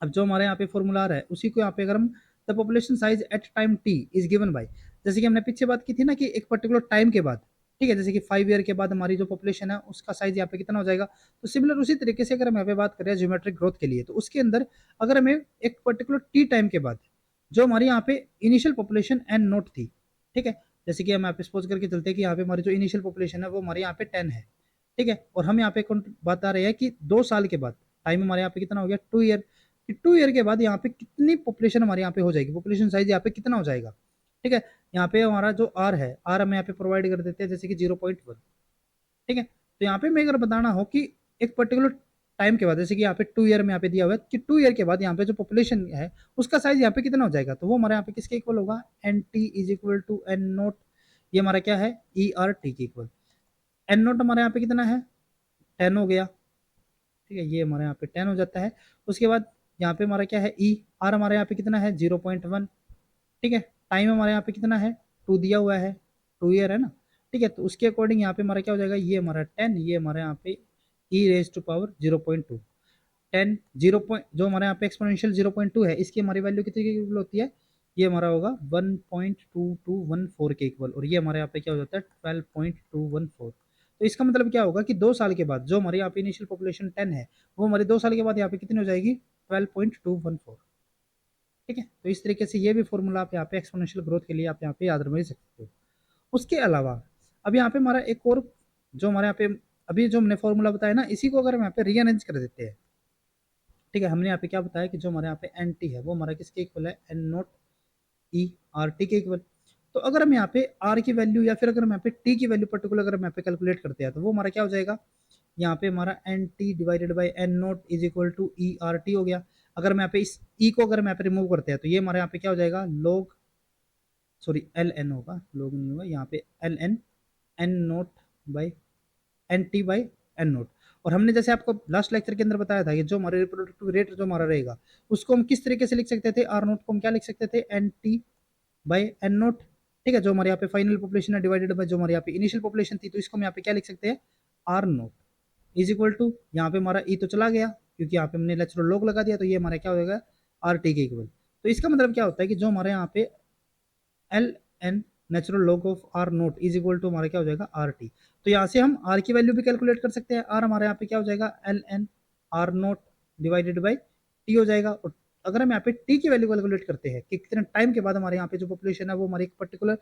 अब जो हमारे यहाँ पे फॉर्मूला आ रहा है उसी को यहाँ पे अगर हम the population size at time T is given by, जैसे कि हमने पीछे बात की थी ना कि एक पर्टिकुलर टाइम के बाद, ठीक है, जैसे कि 5 ईयर के बाद हमारी जो पॉपुलेशन है उसका साइज यहाँ पे कितना हो जाएगा, तो सिमिलर उसी तरीके से अगर हम यहाँ पे बात करें ज्योमेट्रिक ग्रोथ के लिए तो उसके अंदर अगर हमें एक पर्टिकुलर टी टाइम के बाद जो हमारी यहाँ पे इनिशियल पॉपुलेशन एन नोट थी, ठीक है, जैसे कि हम यहाँ पे सपोज करके चलते हैं कि यहाँ पे हमारी जो इनिशियल पॉपुलेशन है वो हमारे यहाँ पे 10 है। ठीक है, और हम यहाँ पे बता रहे हैं कि 2 साल के बाद टाइम हमारे यहाँ पे कितना हो गया, 2 ईयर, कि 2 ईयर के बाद यहाँ पे कितनी पॉपुलेशन हमारे यहाँ पे हो जाएगी, पॉपुलेशन साइज यहाँ पे कितना हो जाएगा। ठीक है, यहाँ पे हमारा जो आर है, आर हम यहाँ पे प्रोवाइड कर देते हैं जैसे कि 0.1। ठीक है, तो यहाँ पे मैं अगर बताना हो कि एक पर्टिकुलर टाइम के बाद, जैसे कि यहाँ पे 2 ईयर में यहाँ पे दिया हुआ है कि 2 ईयर के बाद यहाँ पे जो पॉपुलेशन है उसका साइज यहाँ पे कितना हो जाएगा, तो वो हमारे यहाँ पे किसके इक्वल होगा, N T is equal to N naught, ये हमारा क्या है, ई आर टी के इक्वल। एन नोट हमारे यहाँ पे कितना है, 10 हो गया। ठीक है, ये हमारे यहाँ पे 10 हो जाता है। उसके बाद यहाँ पे हमारा क्या है, ई आर हमारे यहाँ पे कितना है, 0.1। ठीक है, टाइम हमारे यहाँ पे कितना है, 2 दिया हुआ है, 2 ईयर है ना। ठीक है, तो उसके अकॉर्डिंग यहाँ पे हमारा क्या हो जाएगा, ये हमारा 10, ये हमारे यहाँ पे ई रेज टू पावर 0.2, 10 0 जो हमारे यहाँ पे एक्सपोनेंशियल 0.2 है इसकी हमारी वैल्यू कितनी की इक्वल होती है, ये हमारा होगा 1.2214 के इक्वल, और ये हमारे यहाँ पे क्या हो जाता है 12.214। तो इसका मतलब क्या होगा कि 2 साल के बाद जो हमारे यहाँ पे इनिशियल पॉपुलेशन 10 है वो हमारे 2 साल के बाद यहाँ पे कितनी हो जाएगी, 12.214। ठीक है, तो इस तरीके से ये भी फॉर्मूला आप यहाँ पे एक्सपोनेंशियल ग्रोथ के लिए आप यहाँ पे याद रख सकते हो। उसके अलावा अब यहाँ पे हमारा एक और जो हमारे यहाँ पे अभी जो हमने फॉर्मूला बताया ना इसी को अगर हम यहाँ पे रीअरेंज कर देते हैं। ठीक है, हमने यहाँ पे क्या बताया कि जो हमारे यहाँ पे एन टी है वो हमारा किसके इक्वल है, N naught E R T के इक्वल। तो अगर हम यहाँ पे आर की वैल्यू या फिर अगर हम यहाँ पे टी की वैल्यू पर्टिकुलर अगर हम यहाँ पे कैलकुलेट करते हैं तो वो हमारा क्या हो जाएगा, यहाँ पे हमारा N T divided by N naught is equal to E R T हो गया। अगर मैं यहाँ पे इस ई को अगर मैं यहाँ पे रिमूव करते हैं तो ये हमारे यहाँ पे क्या हो जाएगा, लॉग, सॉरी एल एन होगा, लॉग नहीं होगा, यहाँ पे L N N naught by N T by N naught. और हमने जैसे आपको लास्ट लेक्चर के अंदर बताया था कि जो हमारे रिप्रोडक्टिव रेट जो हमारा रहेगा उसको हम किस तरीके से लिख सकते थे, आर नोट को हम क्या लिख सकते थे, N T by N naught. ठीक है, जो हमारे यहाँ पे फाइनल पॉपुलेशन है डिवाइडेड बाय जो हमारे यहाँ पे इनिशियल पॉपुलेशन थी, तो इसको हम यहाँ पे क्या लिख सकते हैं, R naught is equal to, यहाँ पे हमारा ई तो चला गया क्योंकि यहाँ पे हमने नेचुरल लॉग लगा दिया, तो ये हमारा क्या हो जाएगा, आर टी के इक्वल। तो इसका मतलब क्या होता है कि जो हमारे यहाँ पे L N natural log of R naught is equal to हमारा क्या हो जाएगा, आर टी। तो यहाँ से हम आर की वैल्यू भी कैलकुलेट कर सकते हैं, आर हमारे यहाँ पे क्या हो जाएगा, L N R naught divided by T हो जाएगा। और अगर हम यहाँ पे टी की वैल्यू कैलकुलेट करते हैं कि कितने टाइम के बाद हमारे यहाँ पे जो पॉपुलेशन है वो हमारी एक पर्टिकुलर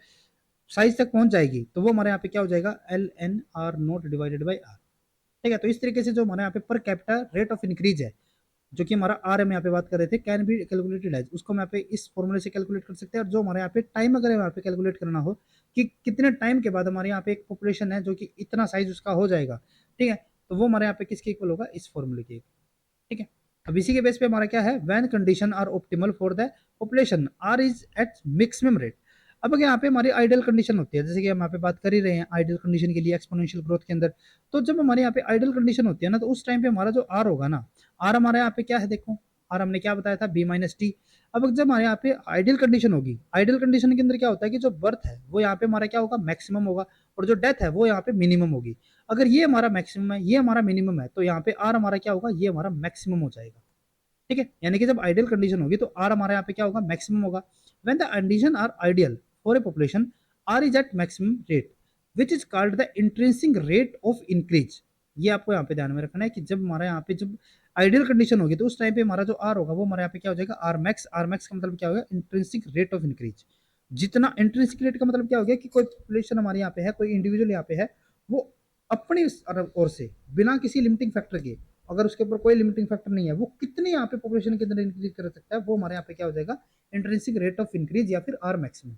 साइज तक पहुंच जाएगी, तो वो हमारे यहाँ पे क्या हो जाएगा, L N R naught divided by R. ठीक है, तो इस तरीके से जो हमारे यहाँ पे per capita rate of increase है, जो कि हमारा आर हम यहाँ पे बात कर रहे थे, कैन बी कैलकुलेटेड एज, उसको हम यहाँ पे इस फॉर्मूले से कैलकुलेट कर सकते हैं। और जो हमारे यहाँ पे टाइम अगर यहाँ पे कैलकुलेट करना हो कि कितने टाइम के बाद हमारे यहाँ पे एक पॉपुलेशन है जो कि इतना साइज उसका हो जाएगा, ठीक है, तो वो हमारे यहाँ पे किसके इक्वल होगा, इस फॉर्मूले के। ठीक है, अब इसी के बेस पे हमारा क्या है, when condition are optimal for the population R is at maximum rate. अब अगर यहाँ पे हमारी आइडियल कंडीशन होती है, जैसे कि हम यहाँ पे बात कर ही रहे हैं आइडियल कंडीशन के लिए एक्सपोनेंशियल ग्रोथ के अंदर, तो जब हमारे यहाँ पे आइडियल कंडीशन होती है ना, तो उस टाइम पे हमारा जो आर होगा ना, आर हमारे यहाँ पे क्या है, देखो आर हमने क्या बताया था, बी माइनस टी। अब जब हमारे यहाँ पे आइडियल कंडीशन होगी, आइडियल कंडीशन के अंदर क्या होता है कि जो बर्थ है वो यहाँ पे हमारा क्या होगा, मैक्सिमम होगा, और जो डेथ है वो यहाँ पे मिनिमम होगी। अगर ये हमारा मैक्सिमम है, ये हमारा मिनिमम है, तो यहाँ पे आर हमारा क्या होगा, ये हमारा मैक्सिमम हो जाएगा। ठीक है, यानी कि जब आइडियल कंडीशन होगी तो आर हमारे यहाँ पे क्या होगा, मैक्सिमम होगा। When the condition are ideal for a population R is at maximum rate which is called the intrinsic rate of increase. ये आपको यहाँ पे ध्यान में रखना है कि जब हमारे यहाँ पे जब आइडियल कंडीशन होगी तो उस टाइम पे हमारा जो आर होगा वो हमारे यहाँ पे क्या हो जाएगा, आर मैक्स। आर मैक्स का मतलब क्या होगा, इंट्रिंसिक रेट ऑफ इंक्रीज। जितना इंट्रिंसिक रेट का मतलब क्या हो गया कि कोई पॉपुलेशन हमारे यहाँ पे है, कोई इंडिविजुअल यहाँ पे है, वो अपनी ओर से बिना किसी लिमिटिंग फैक्टर के, अगर उसके ऊपर कोई लिमिटिंग फैक्टर नहीं है, वो कितने यहाँ पे पॉपुलेशन के अंदर इंक्रीज कर सकता है, वो हमारे यहाँ पे क्या हो जाएगा, इंट्रिंसिक रेट ऑफ इंक्रीज या फिर आर मैक्सिमम।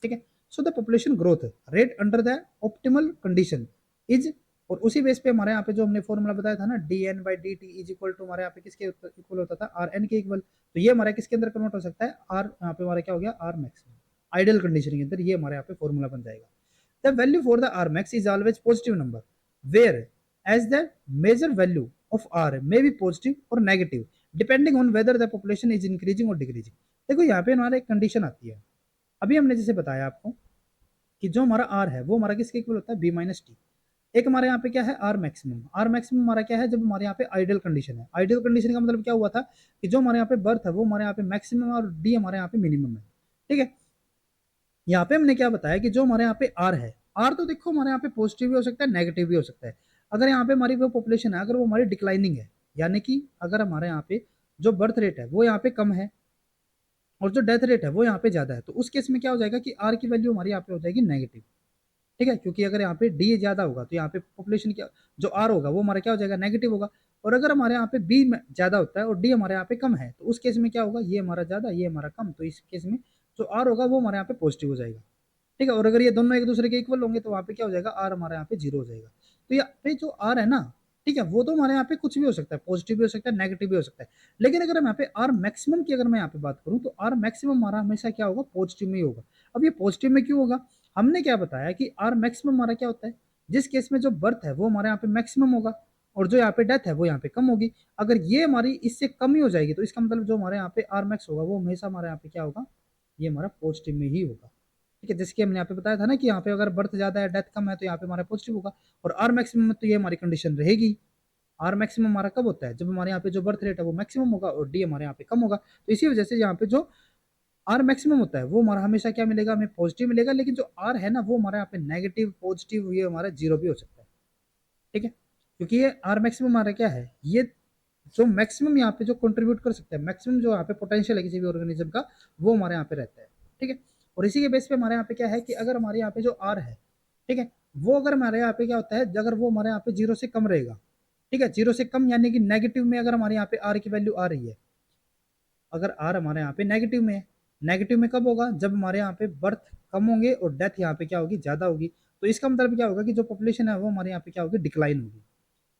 ठीक है, so the population growth rate under the optimal condition is, और उसी बेस पे हमारे यहाँ पे जो हमने फॉर्मूला बताया था ना, D N by D T is equal to हमारे यहाँ पे किसके इक्वल होता था, आर एन के इक्वल। तो ये हमारे किसके अंदर कन्वर्ट हो सकता है, आर यहाँ पे हमारा क्या हो गया, आर मैक्सिमम। आइडियल कंडीशन के अंदर ये हमारे यहाँ पे फॉर्मूला बन जाएगा। The value for the R max is always positive number, where as the major value of R may be positive or negative depending on whether the population is increasing or decreasing। देखो यहाँ पे हमारा एक condition आती है, अभी हमने जैसे बताया आपको कि जो हमारा R है वो हमारा किसके इक्वल होता है, B माइनस टी। एक हमारे यहाँ पे क्या है, आर मैक्सिमम। आर मैक्सिमम हमारा क्या है, जब हमारे यहाँ पे आइडियल कंडीशन है। आइडियल कंडीशन का मतलब क्या हुआ था कि जो हमारे यहाँ पे बर्थ है वो हमारे यहाँ पे मैक्सिमम और डी हमारे यहाँ पे मिनिमम है। ठीक है, यहाँ पे हमने क्या बताया कि जो हमारे यहाँ पे आर है, आर तो देखो हमारे यहाँ पे पॉजिटिव भी हो सकता है, नेगेटिव भी हो सकता है। अगर यहाँ पे हमारी वो पॉपुलेशन है, अगर वो हमारी डिक्लाइनिंग है, यानी कि अगर हमारे यहाँ पे जो बर्थ रेट है वो यहाँ पे कम है और जो डेथ रेट है वो यहाँ पे ज्यादा है, तो उस केस में क्या हो जाएगा कि आर की वैल्यू हमारी यहाँ पे हो जाएगी नेगेटिव। ठीक है, क्योंकि अगर यहाँ पे डी ज्यादा होगा तो यहाँ पे पॉपुलेशन क्या, जो आर होगा वो हमारा क्या हो जाएगा, नेगेटिव होगा। और अगर हमारे यहाँ पे बी ज्यादा होता है और डी हमारे यहाँ पे कम है, तो उस केस में क्या होगा, ये हमारा ज्यादा, ये हमारा कम, तो इस केस में जो आर होगा वो हमारे यहाँ पे पॉजिटिव हो जाएगा। ठीक है, और अगर ये दोनों एक दूसरे के इक्वल होंगे तो वहाँ पे क्या हो जाएगा, आर हमारे यहाँ पे जीरो हो जाएगा। तो यहाँ पे जो आर है ना, ठीक है, वो तो हमारे यहाँ पे कुछ भी हो सकता है, पॉजिटिव भी हो सकता है, नेगेटिव भी हो सकता है। लेकिन अगर हम यहाँ पे आर मैक्सिमम की अगर मैं यहाँ पे बात करूँ तो आर मैक्सिमम हमारा हमेशा क्या होगा, पॉजिटिव में ही होगा। अब ये पॉजिटिव में क्यों होगा, हमने क्या बताया कि आर मैक्सिमम हमारा क्या होता है, जिस केस में जो बर्थ है वो हमारे यहाँ पे मैक्सिमम होगा और जो यहाँ पे डेथ है वो यहाँ पे कम होगी। अगर ये हमारी इससे कम ही हो जाएगी तो इसका मतलब जो हमारे यहाँ पे आर मैक्स होगा वो हमेशा हमारे यहाँ पे क्या होगा, ये हमारा पॉजिटिव में ही होगा। ठीक है, जैसे कि हमने यहाँ पे बताया था ना कि यहाँ पे अगर बर्थ ज्यादा है, डेथ कम है, तो यहाँ पे हमारा पॉजिटिव होगा। और आर मैक्सिमम में तो ये हमारी कंडीशन रहेगी। आर मैक्सिमम हमारा कब होता है, जब हमारे यहाँ पे जो बर्थ रेट है वो मैक्सिमम होगा और डी हमारे यहाँ पे कम होगा। तो इसी वजह से यहाँ पे जो आर मैक्सिमम होता है वो हमारा हमेशा क्या मिलेगा, हमें पॉजिटिव मिलेगा। लेकिन जो आर है ना वो हमारे यहाँ पे नेगेटिव, पॉजिटिव, ये हमारा जीरो भी हो सकता है। ठीक है, क्योंकि ये आर मैक्सिमम हमारा क्या है, ये जो मैक्सिमम यहाँ पे जो कंट्रीब्यूट कर सकता है, मैक्सिमम जो यहाँ पे पोटेंशियल है किसी भी ऑर्गेनिज्म का, वो हमारे यहाँ पे रहता है। ठीक है, और इसी के बेस पे हमारे यहाँ पे क्या है कि अगर हमारे यहाँ पे जो आर है, ठीक है, वो अगर हमारे यहाँ पे क्या होता है, अगर वो हमारे यहाँ पे जीरो से कम रहेगा, ठीक है, जीरो से कम यानी कि नेगेटिव में अगर हमारे यहाँ पे आर की वैल्यू आ रही है, अगर आर हमारे यहाँ पे नेगेटिव में है, नेगेटिव में कब होगा, जब हमारे यहाँ पे बर्थ कम होंगे और डेथ यहाँ पे क्या होगी, ज्यादा होगी। तो इसका मतलब क्या होगा कि जो पॉपुलेशन है वो हमारे यहाँ पे क्या होगी, डिक्लाइन होगी।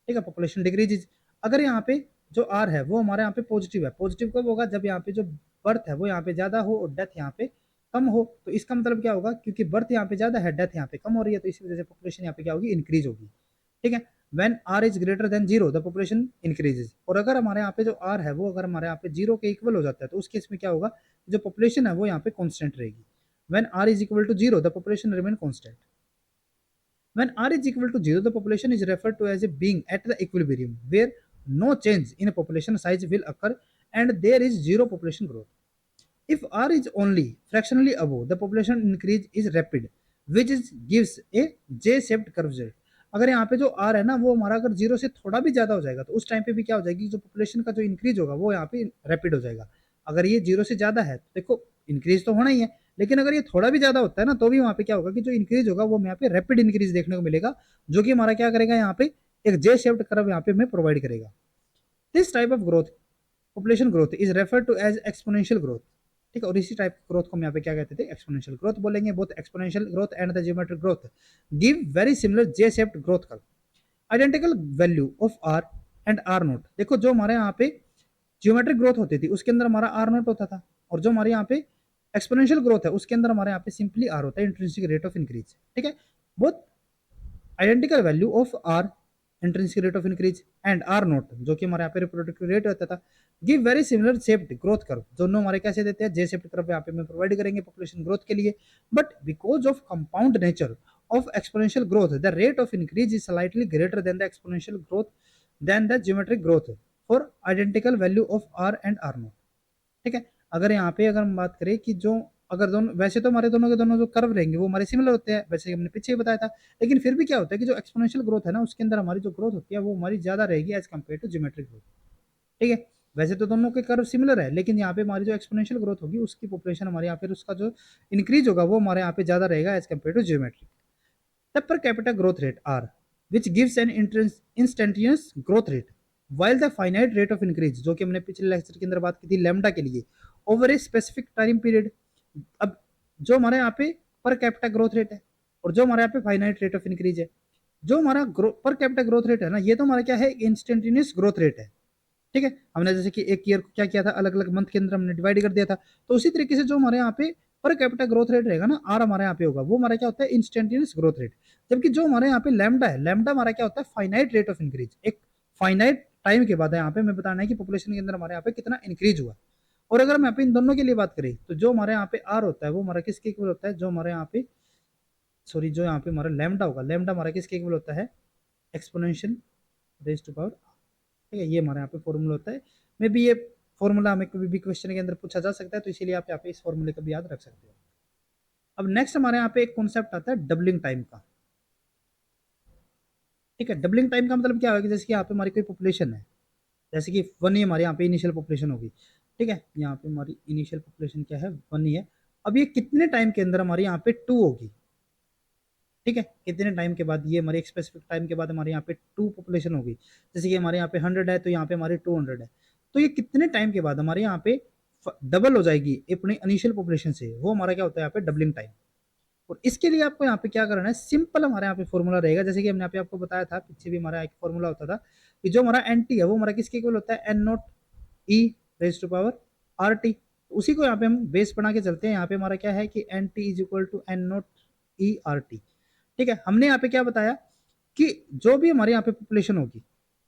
ठीक है, पॉपुलेशन डिक्रीज। अगर यहाँ पे जो आर है वो हमारे यहाँ पे पॉजिटिव है। पॉजिटिव कब होगा? जब यहाँ पे जो बर्थ है वो यहाँ पे ज्यादा हो और डेथ यहाँ पे कम हो। तो इसका मतलब क्या होगा? क्योंकि बर्थ यहाँ पे ज्यादा है, डेथ यहाँ पे कम हो रही है, तो इसी वजह से पॉपुलेशन यहाँ पे क्या होगी? इंक्रीज होगी। ठीक है। When R is greater than zero the population increases. और अगर हमारे यहाँ पे जो आर है वो अगर हमारे यहाँ पे जीरो के इक्वल हो जाता है तो उस केस में क्या होगा? जो पॉपुलेशन है वो यहाँ पे कॉन्स्टेंट रहेगी। When R is equal to zero the population remain constant. When r is equal to 0, the population is referred to as a being at the equilibrium, where no change in population size will occur and there is zero population growth. If r is only fractionally above, the population increase is rapid, which gives a J-shaped curve. अगर यहाँ पे जो r है ना वो हमारा अगर zero से थोड़ा भी ज्यादा हो जाएगा तो उस टाइम पे भी क्या हो जाएगी? जो पॉपुलेशन का जो इंक्रीज होगा वो यहाँ पे रैपिड हो जाएगा। अगर ये जीरो से ज्यादा है तो देखो इंक्रीज तो होना ही है, लेकिन अगर ये थोड़ा भी ज्यादा होता है ना तो भी वहां पे क्या होगा कि जो इंक्रीज होगा वो यहाँ पे रैपिड इंक्रीज देखने को मिलेगा, जो कि हमारा क्या करेगा? यहाँ पे एक जे शेप्ड कर्व यहाँ पे हमें प्रोवाइड करेगा। This type of growth, population growth, is refer to as exponential growth. ठीक है। और इसी टाइप ग्रोथ को हम यहाँ पे क्या कहते थे? एक्सपोनेंशियल ग्रोथ बोलेंगे। Both exponential growth and the geometric growth give very similar J shaped growth curve. Identical value of R and R naught. देखो जो हमारे यहाँ पे जियोमेट्रिक ग्रोथ होती थी उसके अंदर हमारा आर नोट होता था, और जो हमारे यहाँ पे एक्सपोनेंशियल ग्रोथ है उसके अंदर हमारे यहाँ पे सिंपली आर होता है, इंट्रिंसिक रेट ऑफ इंक्रीज। ठीक है। Both identical value of R intrinsic rate of increase and R naught जो कि हमारे यहाँ पे रिप्रोडक्टिव रेट होता था give very similar shaped growth curve. दोनों हमारे कैसे देते हैं? जे शेप्ड कर्व यहाँ पे मैं प्रोवाइड करेंगे पॉपुलेशन ग्रोथ के लिए। But because of compound nature of exponential growth, the rate of increase is slightly greater than the exponential growth than the geometric growth for identical value of r and r naught। ठीक है। अगर यहाँ पे अगर हम बात करें कि जो अगर दोनों, वैसे तो हमारे दोनों के दोनों जो कर्व रहेंगे वो हमारे सिमिलर होते हैं, वैसे हमने पीछे ही बताया था, लेकिन फिर भी क्या होता है कि जो एक्सपोनेंशियल ग्रोथ है ना उसके अंदर हमारी जो ग्रोथ होती है वो हमारी ज्यादा रहेगी as compare to geometric growth. ठीक है। वैसे तो दोनों के कर्व सिमिलर है, लेकिन यहाँ पे हमारी जो एक्सपोनेंशियल ग्रोथ होगी उसकी पॉपुलेशन हमारे यहाँ पे उसका जो इंक्रीज होगा वो हमारे यहाँ पे ज्यादा रहेगा as compare to geometric. The per capita growth rate R, which gives an instantaneous growth rate, while the finite rate of increase, जो कि हमने पिछले लेक्चर के अंदर बात की थी लैम्डा के लिए, over a specific time period. अब जो हमारे यहाँ पे पर कैपिटा ग्रोथ रेट है और जो हमारे यहाँ पे फाइनाइट रेट ऑफ इंक्रीज है, जो हमारा पर कैपिटा ग्रोथ रेट है ना ये तो हमारा क्या है? इंस्टेंटेनियस ग्रोथ रेट है। ठीक है। हमने जैसे कि एक ईयर को क्या किया था? अलग अलग मंथ के अंदर हमने डिवाइड कर दिया था। तो उसी तरीके से जो हमारे यहाँ पे पर कैपिटा ग्रोथ रेट रहेगा ना आर हमारे यहाँ पे होगा वो हमारा क्या होता है? Instantaneous growth rate. जबकि जो हमारे यहाँ पे लैम्डा है, लैम्डा हमारा क्या होता है? Finite rate of increase. एक फाइनाइट टाइम के बाद यहाँ पे मैं बताना है कि पॉपुलेशन के अंदर हमारे यहाँ पे कितना इंक्रीज हुआ। और अगर हम यहाँ पे इन दोनों के लिए बात करें तो जो हमारे यहाँ पे आर होता है वो हमारा किसके इक्वल होता है? जो हमारे यहाँ पे सॉरी जो यहाँ पे हमारा लैम्डा होगा, लैम्डा हमारा किसके इक्वल होता है? Exponential raise to power. ठीक है। ये हमारे यहाँ पे फॉर्मूला होता है। मे बी ये फॉर्मूला हमें कभी भी क्वेश्चन के अंदर पूछा जा सकता है, तो इसीलिए आप यहाँ पे इस फॉर्मूले का भी याद रख सकते हो। अब नेक्स्ट हमारे यहाँ पे एक कॉन्सेप्ट आता है डबलिंग टाइम का। ठीक है। डबलिंग टाइम का मतलब क्या होगा कि जैसे कि यहाँ पे हमारी कोई पॉपुलेशन है, जैसे कि 1 ही हमारे यहाँ पे इनिशियल पॉपुलेशन होगी। ठीक है। यहाँ पे हमारी इनिशियल पॉपुलेशन क्या है? 1 ही है। अब ये कितने टाइम के अंदर हमारे यहाँ पे 2 होगी? ठीक है। कितने टाइम के बाद? ये हमारे एक स्पेसिफिक टाइम के बाद हमारे यहाँ पे 2 पॉपुलेशन होगी। जैसे कि हमारे यहाँ पे 100 है तो यहाँ पे हमारे 200 है। तो ये कितने टाइम के बाद हमारे यहाँ पे डबल हो जाएगी अपनी इनिशियल पॉपुलेशन से? वो हमारा क्या होता है यहाँ पे? Doubling time. और इसके लिए आपको यहाँ पे क्या करना है? सिंपल हमारे यहाँ पे फॉर्मूला रहेगा, जैसे कि हमने यहाँ पे आपको बताया था, पीछे भी हमारा एक फॉर्मूला होता था कि जो हमारा एन टी है वो हमारा किसके इक्वल होता है? N naught E raise to power R T. उसी को यहाँ पे हम बेस बना के चलते हैं। यहाँ पे हमारा क्या है कि N T is equal to N naught E R T. ठीक है। हमने यहाँ पे क्या बताया कि जो भी हमारे यहाँ पे पॉपुलेशन होगी,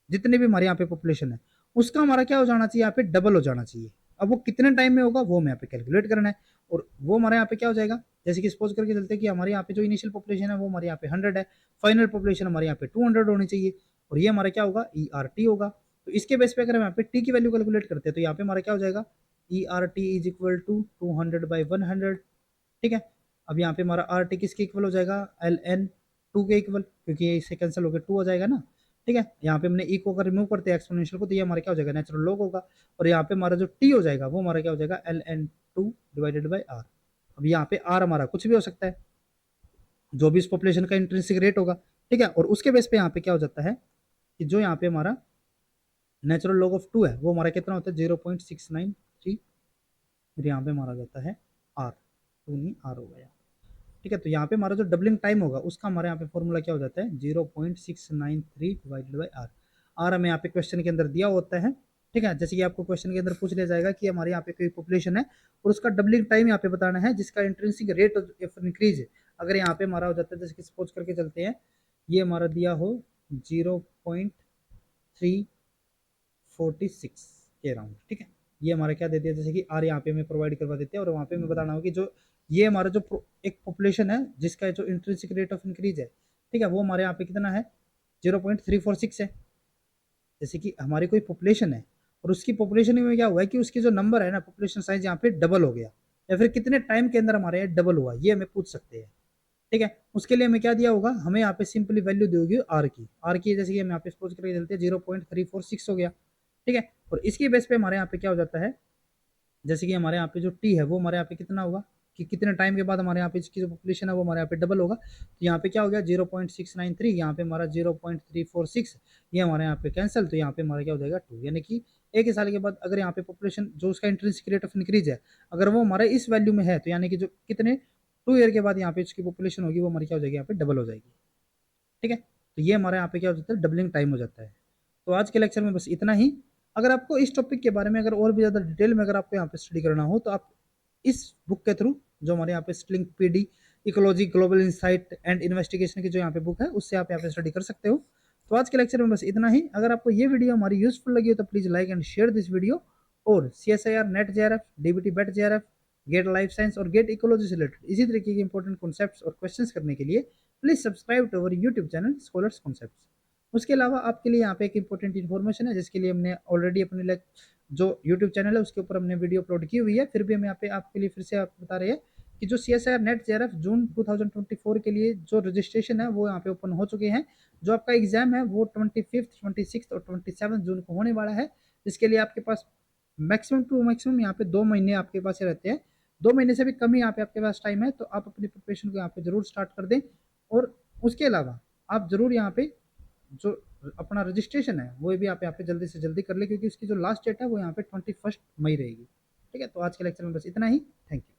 जितने भी हमारे यहाँ पे पॉपुलेशन है, उसका हमारा क्या हो जाना चाहिए? यहाँ पे डबल हो जाना चाहिए। अब वो कितने टाइम में होगा वो हमें यहाँ पे कैलकुलेट करना है, और वो हमारे यहाँ पे क्या हो जाएगा? जैसे कि सपोज करके चलते हैं कि हमारे यहाँ पे जो इनिशियल पॉपुलेशन है वो हमारे यहाँ पे 100 है, फाइनल पॉपुलेशन हमारे यहाँ पे 200 होनी चाहिए, और ये हमारा क्या होगा? ई आर टी होगा। तो इसके बेस पे अगर हम यहाँ पे टी की वैल्यू कैलकुलेट करते हैं तो यहाँ पे हमारा क्या हो जाएगा? E R T is equal to 200/100। ठीक है। अब यहाँ पे हमारा आर टी किसके इक्वल हो जाएगा? एल एन 2 के इक्वल, क्योंकि ये इससे कैंसिल होकर 2 हो जाएगा ना। ठीक है। यहाँ पे हमने ई को अगर रिमूव करते हैं एक्सपोनेंशियल को तो ये हमारा क्या हो जाएगा? नेचुरल लॉग होगा। और यहाँ पे हमारा जो टी हो जाएगा वो हमारा क्या हो जाएगा? L N 2 divided by R. अब यहाँ पे आर हमारा कुछ भी हो सकता है, जो भी इस पॉपुलेशन का इंट्रिंसिक रेट होगा। ठीक है। और उसके बेस पे यहाँ पे क्या हो जाता है कि जो यहाँ पे हमारा नेचुरल लॉग ऑफ 2 है वो हमारा कितना होता है? 0.693। फिर यहाँ पे हमारा जाता है आर, 2 नहीं आर हो गया। ठीक है। तो यहाँ पे हमारा जो डबलिंग टाइम होगा उसका हमारे यहाँ पे फॉर्मूला क्या हो जाता है? 0.693 डिवाइडेड बाई आर। आर हमें यहाँ पे क्वेश्चन के अंदर दिया होता है ठीक है। जैसे कि आपको क्वेश्चन के अंदर पूछ लिया जाएगा कि हमारे यहाँ पे कोई पॉपुलेशन है और उसका डबलिंग टाइम यहाँ पे बताना है जिसका इंट्रिंसिक रेट ऑफ इंक्रीज है अगर यहाँ पे हमारा हो जाता है, जैसे कि सपोज करके चलते हैं ये हमारा दिया हो 0.346 के अराउंड, ठीक है। ये हमारा क्या दे दिया, जैसे कि आर यहाँ पे हमें प्रोवाइड करवा देते हैं और वहाँ पे हमें बताना होगा कि जो ये हमारा जो एक पॉपुलेशन है जिसका जो इंट्रिंसिक रेट ऑफ इंक्रीज है, ठीक है, वो हमारे यहाँ पे कितना है 0.346 है। जैसे कि हमारी कोई पॉपुलेशन है और उसकी पॉपुलेशन में क्या हुआ है कि उसकी जो नंबर है ना, पॉपुलेशन साइज यहाँ पे डबल हो गया या फिर कितने टाइम के अंदर हमारे यहाँ डबल हुआ, ये हमें पूछ सकते हैं, ठीक है। उसके लिए हमें क्या दिया होगा, हमें यहाँ पे सिंपली वैल्यू दी होगी आर की जैसे कि हम यहाँ पे सपोज करके चलते हैं 0.346 हो गया, ठीक है। और इसकी बेस पे हमारे यहाँ पे क्या हो जाता है, जैसे कि हमारे यहाँ पे जो टी है वो हमारे यहाँ पे कितना होगा कि कितने टाइम के बाद हमारे यहाँ पे इसकी जो पॉपुलेशन है वो हमारे यहाँ पे डबल होगा, तो यहाँ पे क्या हो गया 0.693, यहाँ पे हमारा 0.346, ये हमारे यहाँ पे कैंसिल, तो यहाँ पे हमारा क्या हो जाएगा 2, यानी कि एक ही साल के बाद अगर यहाँ पे पॉपुलेशन जो उसका इंट्रिंसिक रेट ऑफ इंक्रीज है अगर वो हमारे इस वैल्यू में है तो यानी कि जो कितने 2 ईयर के बाद यहाँ पे इसकी पॉपुलेशन होगी वो हमारी क्या हो जाएगी यहाँ पे डबल हो जाएगी, ठीक है। तो ये हमारे यहाँ पे क्या हो जाता है, डबलिंग टाइम हो जाता है। तो आज के लेक्चर में बस इतना ही। अगर आपको इस टॉपिक के बारे में अगर और भी ज़्यादा डिटेल में अगर आपको यहाँ पे स्टडी करना हो तो आप इस बुक के थ्रू जो हमारे यहाँ पे sling PD ecology global insight and investigation की जो यहाँ पे बुक है उससे आप यहाँ पे स्टडी कर सकते हो। तो आज के लेक्चर में बस इतना ही। अगर आपको ये वीडियो हमारी यूजफुल लगी हो तो please like and share this video, और CSIR नेट JRF DBT बेट JRF गेट लाइफ साइंस और गेट इकोलॉजी से रिलेटेड इसी तरीके के इंपॉर्टेंट कॉन्सेप्ट्स और क्वेश्चंस करने के लिए please subscribe to our YouTube channel Scholars Concepts. उसके अलावा आपके लिए यहाँ पे एक इंपॉर्टेंट इन्फॉर्मेशन है जिसके लिए हमने ऑलरेडी अपने जो यूट्यूब चैनल है उसके ऊपर हमने वीडियो अपलोड की हुई है, फिर भी हम यहाँ पे आपके लिए फिर से आप बता रहे हैं कि जो CSIR नेट JRF जून 2024 के लिए जो रजिस्ट्रेशन है वो यहाँ पे ओपन हो चुके हैं। जो आपका एग्जाम है वो 25, 26 और 27 जून को होने वाला है, जिसके लिए आपके पास मैक्सिमम टू मैक्सिमम यहाँ पे 2 महीने आपके पास रहते हैं। 2 महीने से भी कम ही यहाँ पे आपके पास टाइम है, तो आप अपनी प्रिपरेशन को यहाँ पे जरूर स्टार्ट कर दें। और उसके अलावा आप जरूर यहाँ पे जो अपना रजिस्ट्रेशन है वो भी आप यहाँ पे जल्दी से जल्दी कर ले, क्योंकि उसकी जो लास्ट डेट है वो यहाँ पे 21 मई रहेगी, ठीक है। तो आज के लेक्चर में बस इतना ही। Thank you.